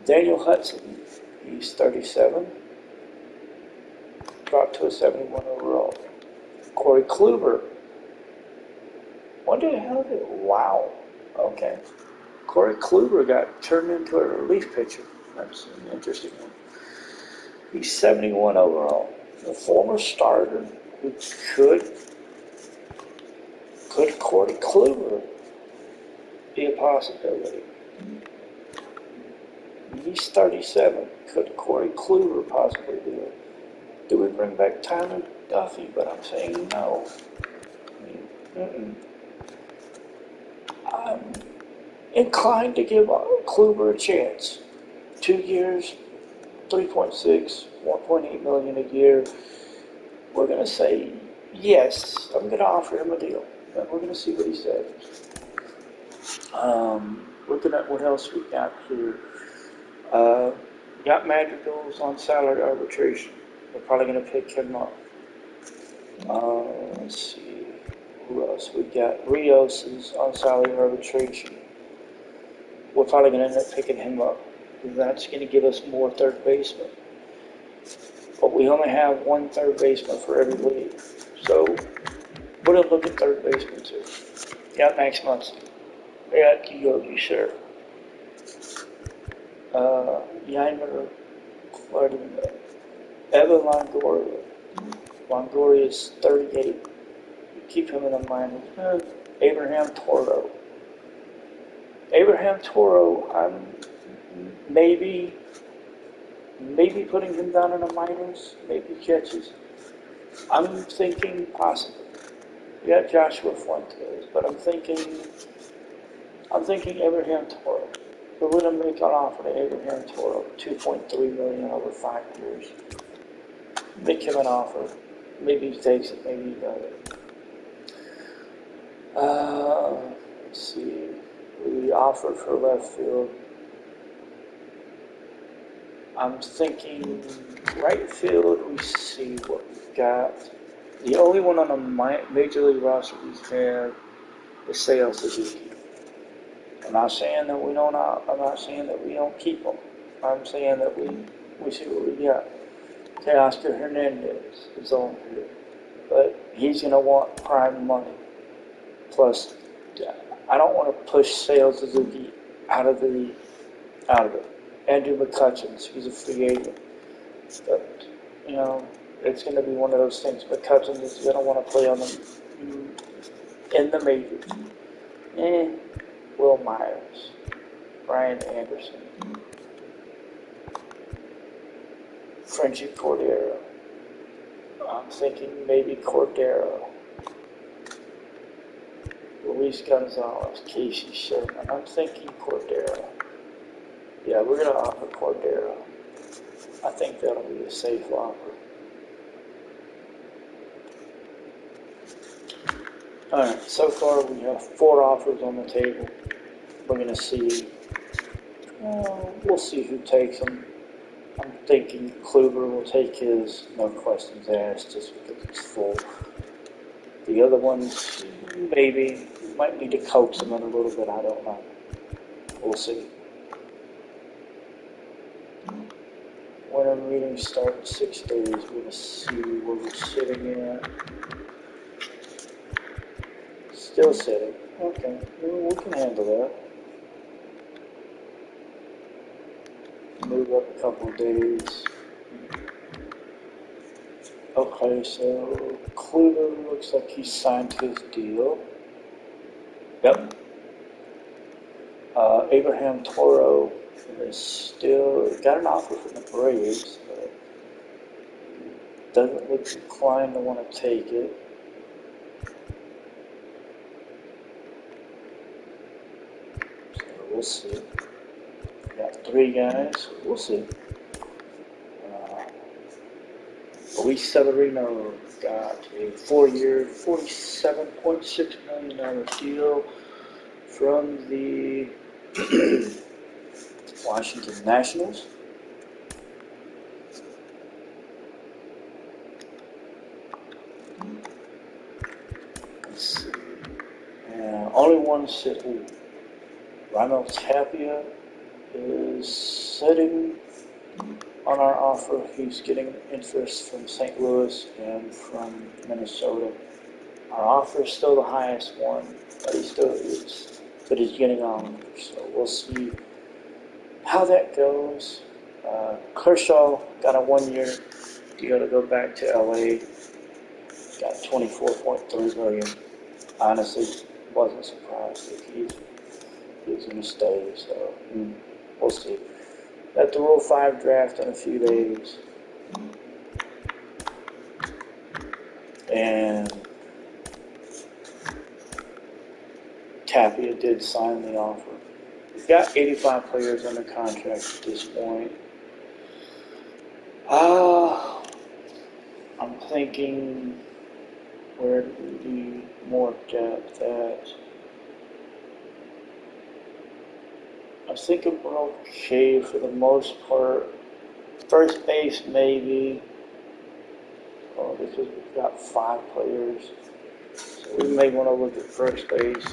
Daniel Hudson, he's 37, dropped to a 71 overall. Corey Kluber, what the hell did, wow, okay. Corey Kluber got turned into a relief pitcher. That's an interesting one. He's 71 overall. A former starter who could Corey Kluber be a possibility? He's 37. Could Corey Kluber possibly do it? Do we bring back Tyler Duffy? But I'm saying no. I'm inclined to give Kluber a chance. 2 years, 3.6, 1.8 million a year. We're going to say yes. I'm going to offer him a deal. And we're going to see what he says. Looking at what else we got here. Got Madrigal's on salary arbitration. We're probably going to pick him up. Let's see. Who else? We got Rios is on salary arbitration. We're probably going to end up picking him up. That's going to give us more third basemen. But we only have one third baseman for every league. So we're going to look at third baseman too. Got Max Muncy. We got Yogi Sir. Yaimer, Evan Longoria. Longoria is 38. Keep him in the minors. Abraham Toro. I'm maybe putting him down in the minors, maybe catches. I'm thinking possibly. We got Joshua Fuentes, but I'm thinking Abraham Toro. We're going to make an offer to Abraham Toro, $2.3 million over 5 years. Make him an offer. Maybe he takes it, maybe he doesn't. Let's see. We offered for left field. I'm thinking right field, we see what we've got. The only one on a major league roster we have is Seiya Suzuki. I'm not saying that we don't. I'm not saying that we don't keep them. I'm saying that we see what we got. Teoscar Hernandez is on here, but he's gonna want prime money. Plus, I don't want to push Seiya Suzuki out of it. Andrew McCutcheons, he's a free agent, but you know it's going to be one of those things. McCutcheons is going to want to play on them in the majors. Will Myers, Brian Anderson, Frenchie Cordero. I'm thinking maybe Cordero. Luis Gonzalez, Casey Sherman. I'm thinking Cordero. Yeah, we're going to offer Cordero. I think that'll be a safe offer. Alright, so far we have 4 offers on the table. We're going to see, we'll see who takes them. I'm thinking Kluber will take his, no questions asked, just because it's full. The other ones, maybe, might need to coax them in a little bit, I don't know. We'll see. Winter meeting starts in 6 days. We're going to see where we're sitting at. Still sitting. Okay, we can handle that. Move up a couple of days. Okay, so Kluber looks like he signed his deal. Yep. Abraham Toro is still got an offer from the Braves, but doesn't look inclined to want to take it. So we'll see. We got 3 guys. We'll see. Luis Severino got a 4-year, $47.6 million deal from the Washington Nationals. Let's see. Only one sitting. Raimel Tapia is sitting on our offer. He's getting interest from St. Louis and from Minnesota. Our offer is still the highest one, but he's getting on. So we'll see how that goes. Kershaw got a 1-year deal to go back to LA. Got $24.3 million. Honestly, wasn't surprised if he was going to stay. So we'll see. At the Rule 5 draft in a few days. And Tapia did sign the offer. We've got 85 players under contract at this point. I'm thinking where do we need more depth at? I think we're okay for the most part. First base, maybe. Because we've got 5 players. So we may want to look at first base.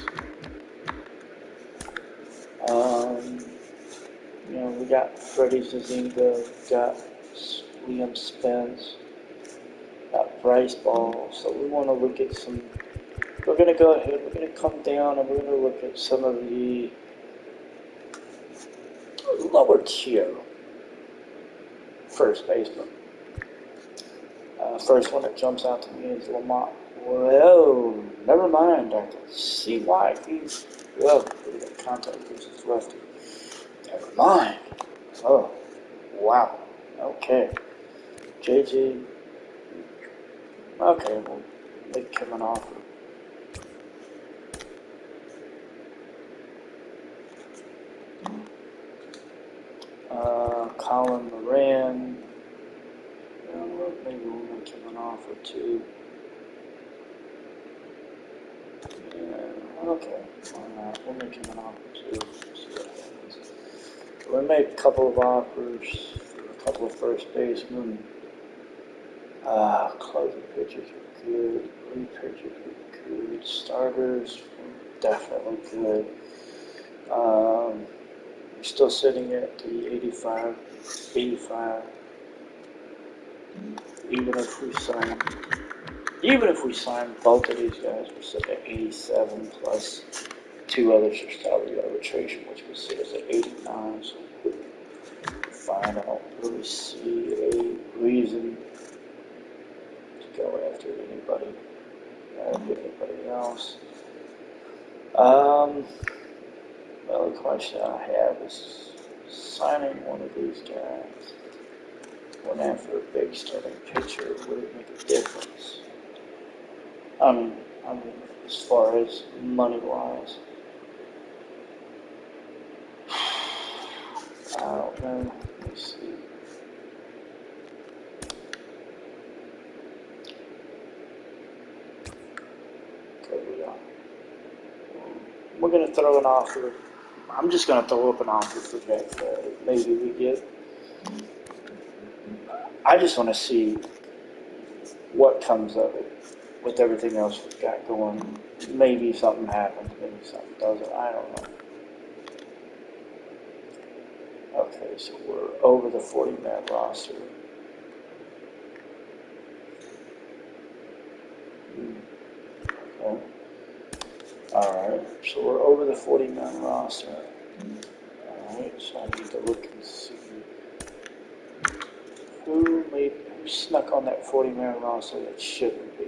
We got Freddie Zazinga, we got Liam Spence, got Bryce Ball. So we want to look at some. We're going to go ahead, we're going to come down and we're going to look at some of the lower tier first baseman. First one that jumps out to me is Lamont. Whoa, never mind. I can see why he's contact versus lefty. Never mind. Oh, wow. Okay. JJ. Okay, well, make him an offer. Colin Moran. Maybe we'll make him an offer too. Okay, we'll make him an offer too. See what happens. We made a couple of offers for a first baseman. Closing pitchers were good. Relief pitchers were good. Starters were definitely good. We're still sitting at the 85. Even if we sign both of these guys, we're sitting at 87 plus two others are salary arbitration, which would sit us at 89. So fine, I don't really see a reason to go after anybody else. The only question I have is signing one of these guys. Going after a big starting pitcher, would it make a difference? I mean, as far as money-wise, I don't know. Let me see. We're going to throw an offer. I'm just going to throw up an offer for Jack Flaherty. Maybe we get. I just want to see what comes of it with everything else we've got going. Maybe something happens, maybe something doesn't. I don't know. Okay, so we're over the 40-man roster. Okay. Alright, so we're over the 40-man roster. Alright, so I need to look and see who snuck on that 40-man roster that shouldn't be.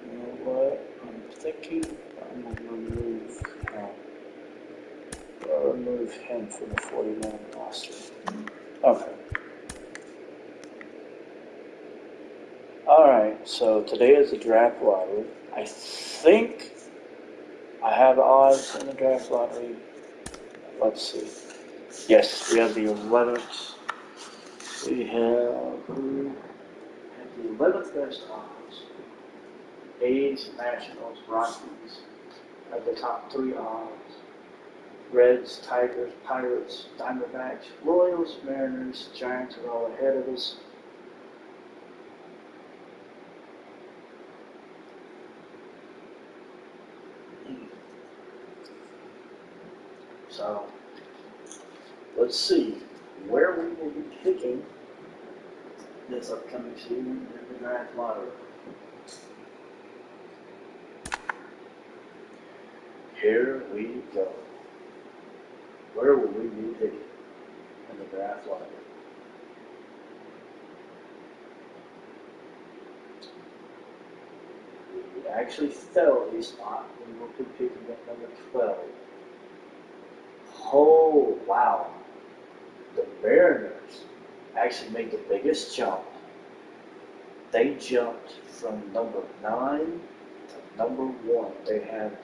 You know what? I'm thinking I'm going to remove him from the 40-man roster. Okay. Alright, so today is the draft lottery. I think I have odds in the draft lottery. Let's see. Yes, we have the 11th. We have the 11th best odds. A's, Nationals, Rockies have the top 3 odds. Reds, Tigers, Pirates, Diamondbacks, Royals, Mariners, Giants are all ahead of us. So, let's see where we will be picking this upcoming season in the draft lottery. Here we go. Where will we be picking in the draft lottery? We actually fell a spot. We will be picking at number 12. Oh, wow. The Mariners actually made the biggest jump. They jumped from number 9 to number 1. They had,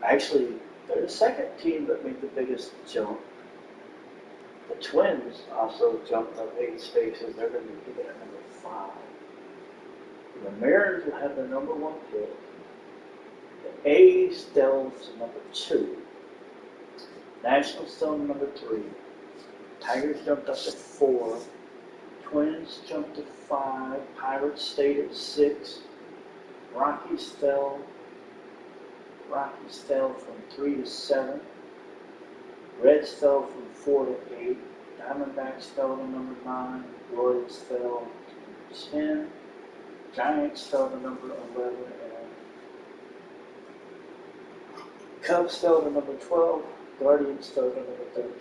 actually, they're the second team that made the biggest jump. The Twins also jumped up 8 spaces. They're going to be picking at number 5. The Mariners will have the number 1 pick. The A's fell to number 2. Nationals fell to number 3. Tigers jumped up to 4. Twins jumped to 5. Pirates stayed at 6. Rockies fell from 3 to 7. Reds fell from 4 to 8. Diamondbacks fell to number 9. Royals fell to 10. Giants fell to number 11. Cubs fell to number 12. Guardians fell to number 13.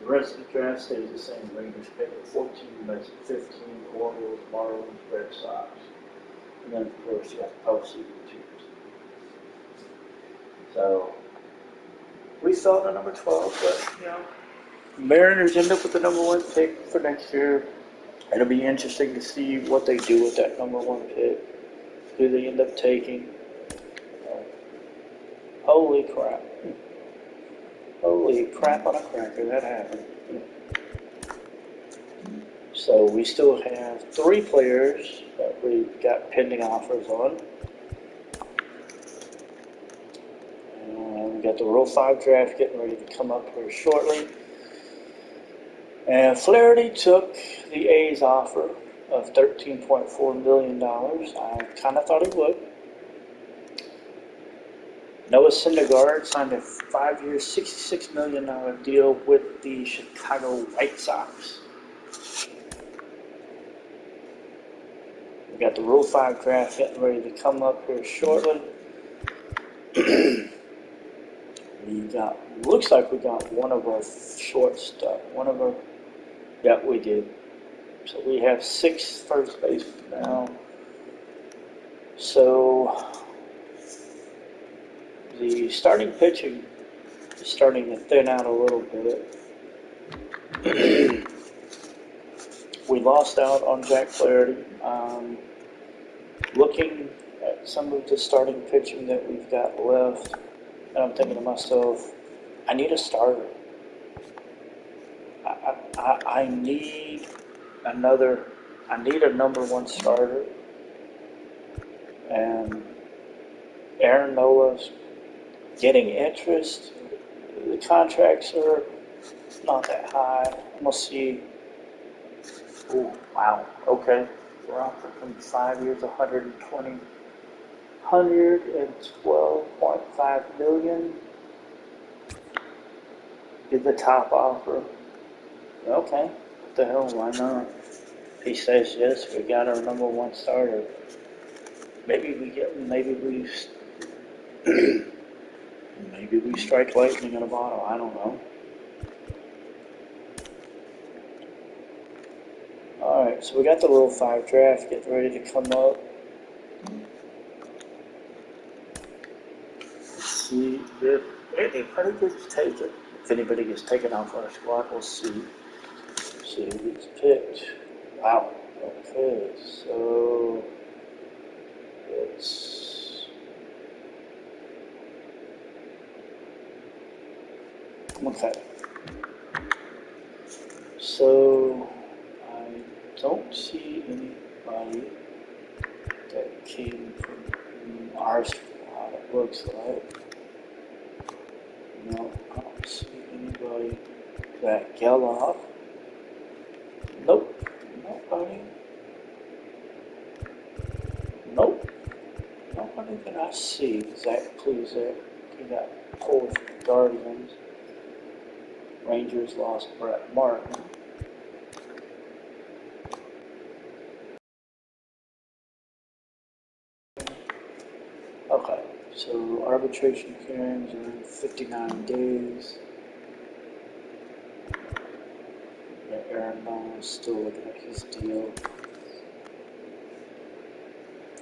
The rest of the draft stays the same. Rangers pick at 14, Mets at 15, Orioles, Marlins, Red Sox. And then, of course, you have postseason teams. So, we fell to number 12, but, Mariners end up with the number 1 pick for next year. It'll be interesting to see what they do with that number 1 pick. Who they end up taking. Holy crap. Holy crap on a cracker, that happened. So we still have 3 players that we got pending offers on. And we got the Rule 5 draft getting ready to come up here shortly. And Flaherty took the A's offer of $13.4 million. I kind of thought he would. Noah Syndergaard signed a 5-year, $66 million deal with the Chicago White Sox. We got the Rule 5 draft getting ready to come up here shortly. Looks like we got one of our shortstop. Yeah, we did. So we have 6 first basemen now. So the starting pitching is starting to thin out a little bit. We lost out on Jack Flaherty. Looking at some of the starting pitching that we've got left, and I'm thinking to myself, I need a starter. I need a number 1 starter. And Aaron Nola's getting interest. The contracts are not that high. I'm going to see. Oh, wow. Okay. We're offering him 5 years, $112.5 million. Give the top offer. Okay. What the hell? Why not? He says yes. We got our number 1 starter. Maybe we strike lightning in a bottle. I don't know. Alright, so we got the Rule 5 draft getting ready to come up. Let's see if anybody gets taken. If anybody gets taken off our squad, we'll see. See who gets picked. Wow. Okay, so it's okay. So I don't see anybody that came from our squad, it looks like. No, I don't see anybody. That Geloff. Nope. Nobody. Nope. Nobody that I see. Zach Pluzak. He got pulled from the Guardians. Rangers lost Brett Martin. Okay, so arbitration hearings are in 59 days. Aaron Nolan's still looking at his deal.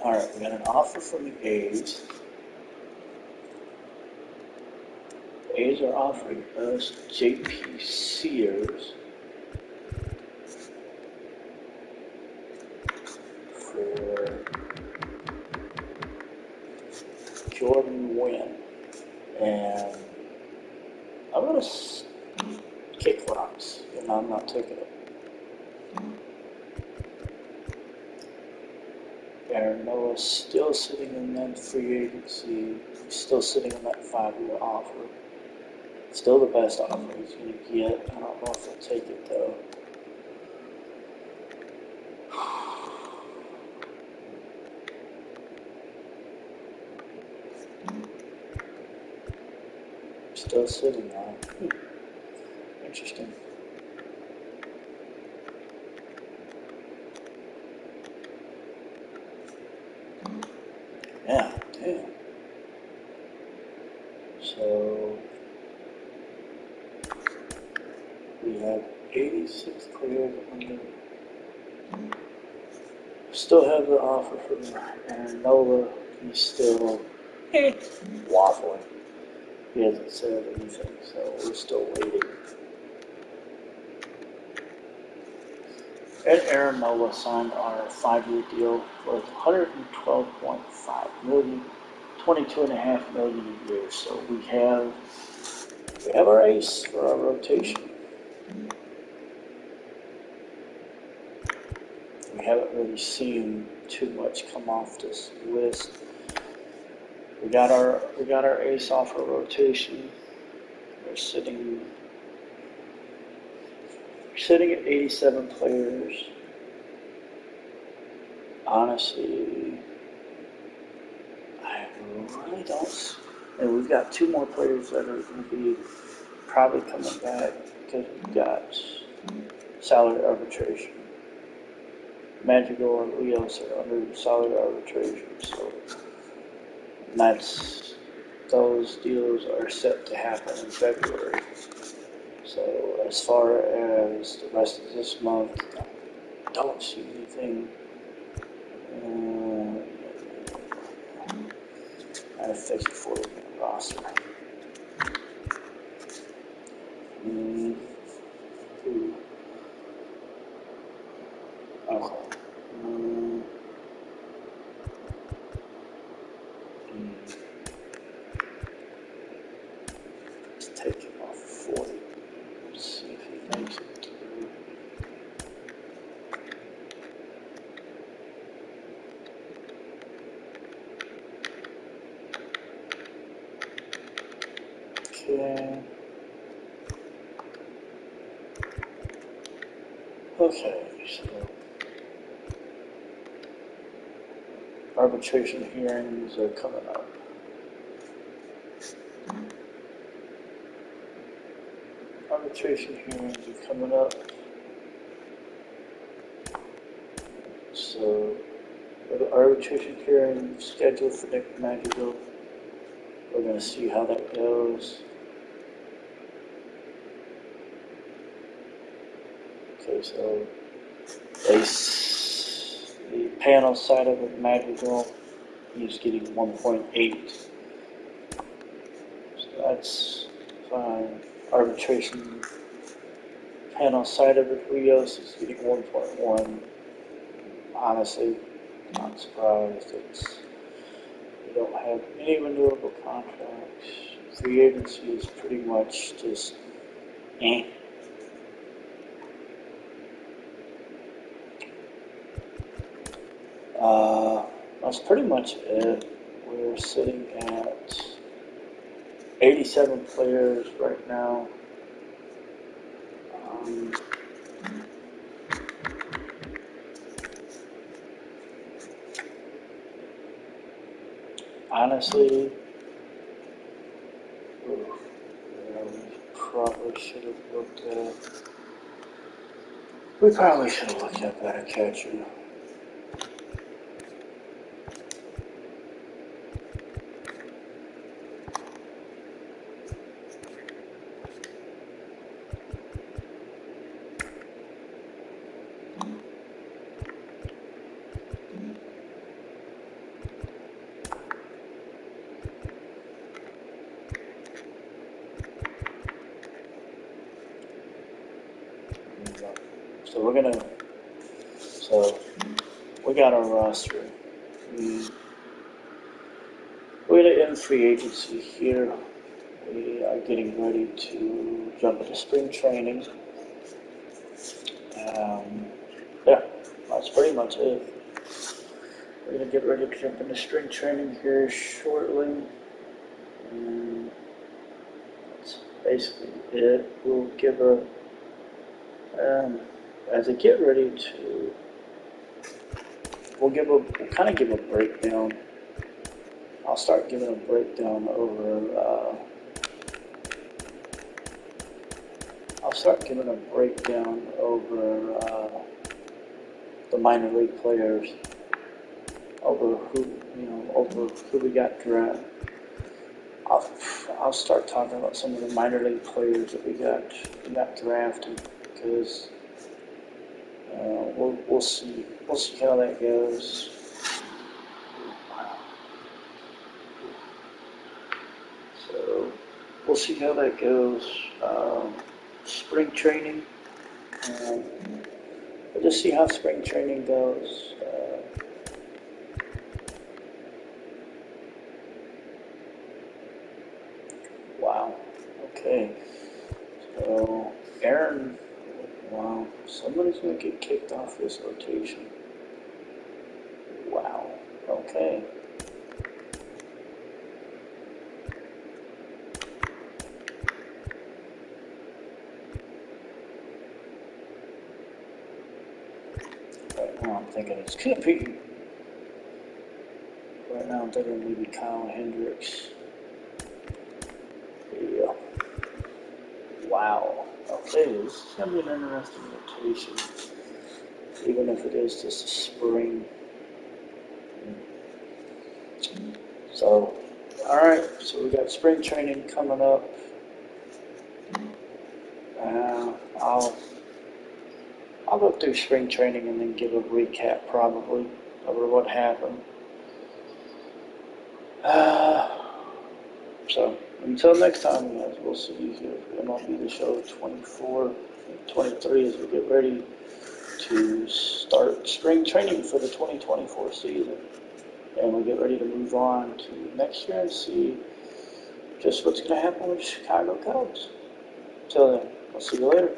Alright, we got an offer from the A's. The A's are offering us J.P. Sears for Jordan Wynn. And I'm going to kick rocks, and I'm not taking it. Aaron Noah's still sitting in that free agency. He's still sitting in that 5-year offer. Still the best offer he's going to get. I don't know if he'll take it, though. Still sitting on it. Interesting. Yeah, damn. So we have 86 players under. Still have the offer from Aaron Nola. He's still waffling. He hasn't said anything, so we're still waiting. And Aaron Nola signed on a 5-year deal worth $112.5 million, $22.5 million a year. So we have our ace for our rotation. we haven't really seen too much come off this list. We got our ace off our rotation. We're sitting at 87 players. Honestly, I really don't. And we've got 2 more players that are going to be probably coming back because we've got salary arbitration. Madrigal and Leos are under salary arbitration, so those deals are set to happen in February. So as far as the rest of this month, I don't see anything. I have 54 in the roster. Okay. Let's take him off 40. Let's see if he makes it through. Okay. Okay, so arbitration hearings are coming up. Arbitration hearings are coming up. So, we have an arbitration hearing scheduled for Nick Madrigal. We're going to see how that goes. Okay, so the panel side of it, Madrigal, he's getting 1.8. So that's fine. Arbitration panel side of it, Rios is getting 1.1. Honestly, not surprised. We don't have any renewable contracts. Free agency is pretty much just eh. That's pretty much it. We're sitting at 87 players right now. Honestly, we probably should have looked at. We probably should have looked at better catcher. So we got our roster. We're in free agency here. We are getting ready to jump into spring training. Yeah, that's pretty much it. We're gonna get ready to jump into spring training here shortly. That's basically it. We'll give as I get ready to, we'll kind of give a breakdown. I'll start giving a breakdown over. The minor league players, over who we got drafted. I'll start talking about some of the minor league players that we got drafted, because we'll see how that goes. So we'll see how that goes. Spring training. We'll just see how spring training goes. Wow. Okay. So Aaron. Wow. Somebody's gonna get kicked off this rotation. Okay. Right now I'm thinking it's gonna be. Right now I'm thinking maybe Kyle Hendricks. Yeah. Wow. Okay, this is gonna be an interesting rotation, even if it is just a spring. So, all right. So we got spring training coming up. Uh, I'll I'll go through spring training and then give a recap probably over what happened. Uh, so until next time, guys, we'll see you here for MLB The Show 24, 23 as we get ready to start spring training for the 2024 season. And we get ready to move on to next year and see just what's going to happen with the Chicago Cubs. Until then, I'll see you later.